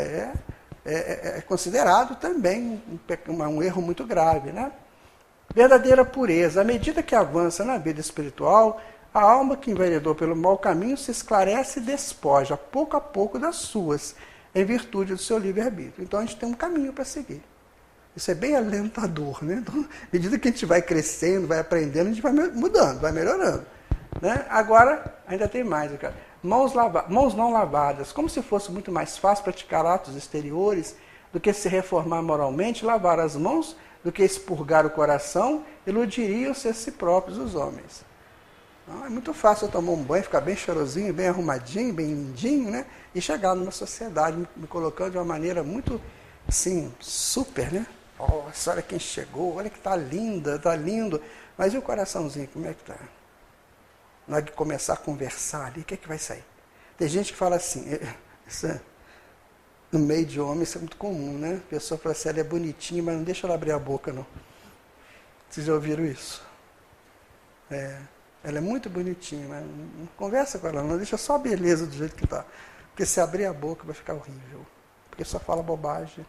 é considerado também um erro muito grave, né? Verdadeira pureza. À medida que avança na vida espiritual, a alma que enveredou pelo mau caminho se esclarece e despoja, pouco a pouco, das suas, em virtude do seu livre-arbítrio. Então, a gente tem um caminho para seguir. Isso é bem alentador, né? Então, à medida que a gente vai crescendo, vai aprendendo, a gente vai mudando, vai melhorando. Né? Agora, ainda tem mais. Cara. Mãos não lavadas. Como se fosse muito mais fácil praticar atos exteriores do que se reformar moralmente, lavar as mãos do que expurgar o coração, iludiriam-se a si próprios os homens. Então, é muito fácil eu tomar um banho, ficar bem cheirosinho, bem arrumadinho, bem lindinho, né? E chegar numa sociedade me colocando de uma maneira muito, assim, super, né? Nossa, olha quem chegou, olha que está linda, está lindo. Mas e o coraçãozinho, como é que está? Na hora de começar a conversar ali, o que é que vai sair? Tem gente que fala assim, no meio de homem isso é muito comum, né? A pessoa fala assim, ela é bonitinha, mas não deixa ela abrir a boca, não. Vocês já ouviram isso? Ela é muito bonitinha, mas não conversa com ela, não deixa só a beleza do jeito que está. Porque se abrir a boca vai ficar horrível. Porque só fala bobagem.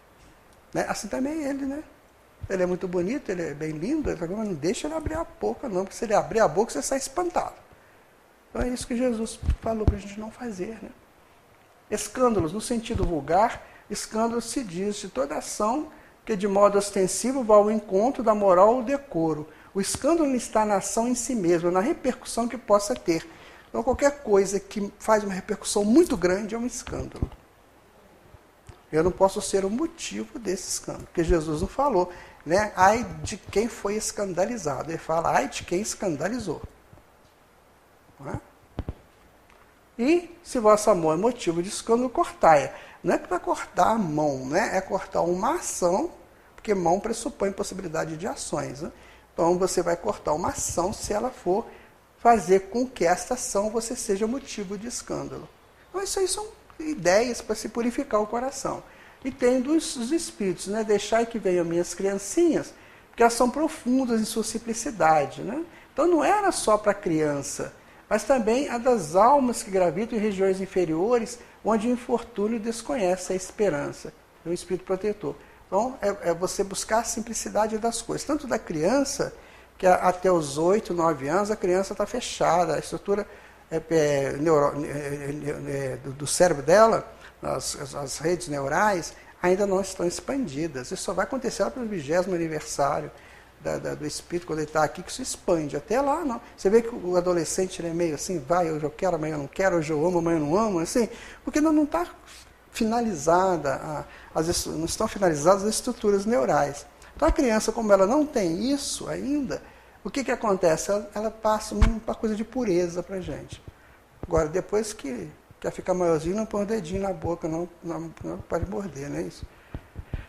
Né? Assim também ele, né? Ele é muito bonito, ele é bem lindo, mas não deixa ele abrir a boca, não. Porque se ele abrir a boca, você sai espantado. Então é isso que Jesus falou para a gente não fazer, né? Escândalos, no sentido vulgar, escândalo se diz de toda ação que de modo ostensivo vá ao encontro da moral ou decoro. O escândalo não está na ação em si mesma, na repercussão que possa ter. Então qualquer coisa que faz uma repercussão muito grande é um escândalo. Eu não posso ser o motivo desse escândalo, porque Jesus não falou, né? Ai de quem foi escandalizado. Ele fala, ai de quem escandalizou. Não é? E se vossa mão é motivo de escândalo, cortai-a. Não é para cortar a mão, né? É cortar uma ação, porque mão pressupõe possibilidade de ações. Né? Então você vai cortar uma ação se ela for fazer com que esta ação você seja motivo de escândalo. Então isso aí são ideias para se purificar o coração. E tem dos espíritos, né? Deixai que venham minhas criancinhas, porque elas são profundas em sua simplicidade. Né? Então não era só para criança, mas também a das almas que gravitam em regiões inferiores, onde o infortúnio desconhece a esperança. É um espírito protetor. Então, é você buscar a simplicidade das coisas. Tanto da criança, que até os 8, 9 anos, a criança está fechada, a estrutura do cérebro dela, as redes neurais, ainda não estão expandidas. Isso só vai acontecer lá para o 20º aniversário. do espírito, quando ele está aqui, que se expande. Até lá, não. Você vê que o adolescente ele é meio assim, vai, hoje eu quero, amanhã eu não quero, hoje eu amo, amanhã eu não amo, assim, porque não está finalizada, não estão finalizadas as estruturas neurais. Então a criança, como ela não tem isso ainda, o que acontece? Ela passa uma coisa de pureza para a gente. Agora, depois que quer ficar maiorzinho, não põe o dedinho na boca, não pode morder, não é isso?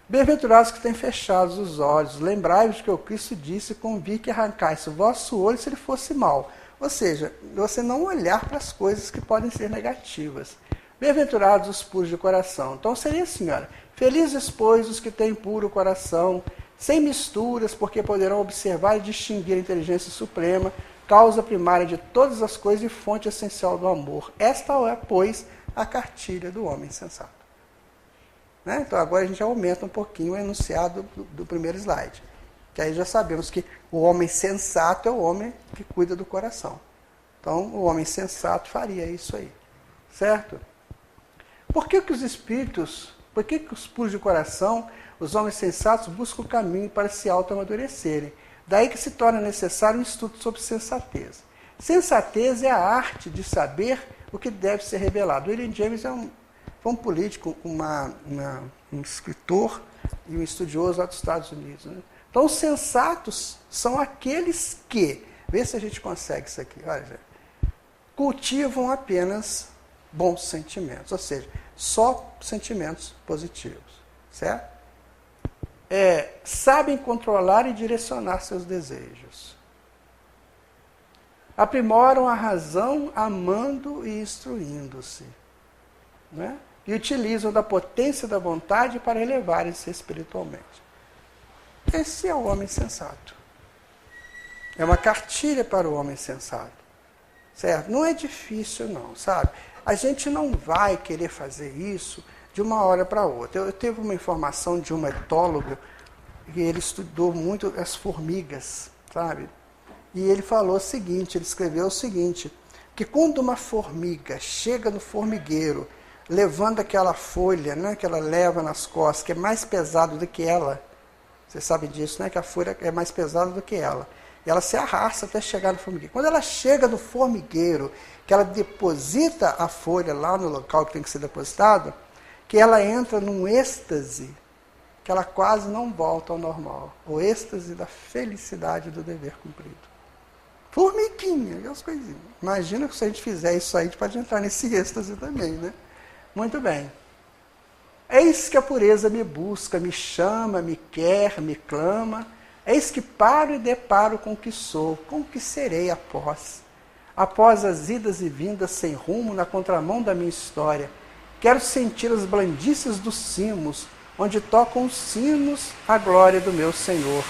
Bem-aventurados que têm fechados os olhos, lembrai-vos que o Cristo disse, convir que arrancasse o vosso olho se ele fosse mau. Ou seja, você não olhar para as coisas que podem ser negativas. Bem-aventurados os puros de coração. Então seria assim, olha, felizes, pois, os que têm puro coração, sem misturas, porque poderão observar e distinguir a inteligência suprema, causa primária de todas as coisas e fonte essencial do amor. Esta é, pois, a cartilha do homem sensato. Né? Então agora a gente aumenta um pouquinho o enunciado do primeiro slide. Que aí já sabemos que o homem sensato é o homem que cuida do coração. Então o homem sensato faria isso aí. Certo? Por que os espíritos, por que os puros de coração, os homens sensatos buscam o caminho para se auto-amadurecerem? Daí que se torna necessário um estudo sobre sensatez. Sensatez é a arte de saber o que deve ser revelado. William James foi um político, um escritor e um estudioso lá dos Estados Unidos. Né? Então, os sensatos são aqueles que, vê se a gente consegue isso aqui, olha, cultivam apenas bons sentimentos, ou seja, só sentimentos positivos, certo? Sabem controlar e direcionar seus desejos. Aprimoram a razão amando e instruindo-se. Né? E utilizam da potência da vontade para elevarem-se espiritualmente. Esse é o homem sensato. É uma cartilha para o homem sensato. Certo? Não é difícil não, sabe? A gente não vai querer fazer isso de uma hora para outra. Eu tive uma informação de um etólogo que ele estudou muito as formigas, sabe? E ele falou o seguinte, ele escreveu o seguinte, que quando uma formiga chega no formigueiro, levando aquela folha, né, que ela leva nas costas, que é mais pesado do que ela, você sabe disso, né, que a folha é mais pesada do que ela, e ela se arrasta até chegar no formigueiro. Quando ela chega no formigueiro, que ela deposita a folha lá no local que tem que ser depositado, que ela entra num êxtase, que ela quase não volta ao normal. O êxtase da felicidade do dever cumprido. Formiguinha, aquelas coisinhas. Imagina que se a gente fizer isso aí, a gente pode entrar nesse êxtase também, né? Muito bem. Eis que a pureza me busca, me chama, me quer, me clama. Eis que paro e deparo com o que sou, com o que serei após as idas e vindas sem rumo na contramão da minha história. Quero sentir as blandícias dos cimos, onde tocam os sinos a glória do meu Senhor.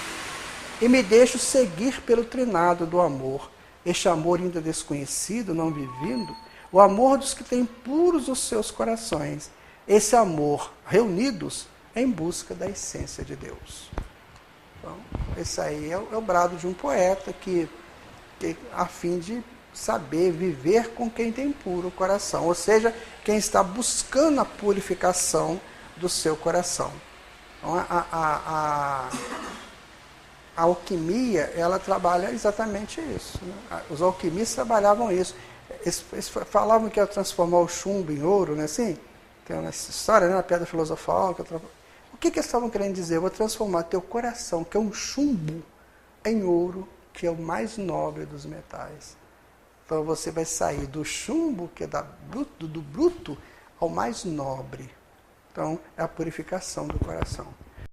E me deixo seguir pelo trinado do amor, este amor ainda desconhecido, não vivido, o amor dos que têm puros os seus corações, esse amor reunidos em busca da essência de Deus. Então, esse aí é o brado de um poeta que a fim de saber viver com quem tem puro coração, ou seja, quem está buscando a purificação do seu coração. Então, a alquimia, ela trabalha exatamente isso. Né? Os alquimistas trabalhavam isso. Eles falavam que ia transformar o chumbo em ouro, né? Assim, tem uma história, né? Na pedra filosofal. O que eles estavam querendo dizer? Eu vou transformar teu coração, que é um chumbo, em ouro, que é o mais nobre dos metais. Então você vai sair do chumbo, que é do bruto, ao mais nobre. Então é a purificação do coração.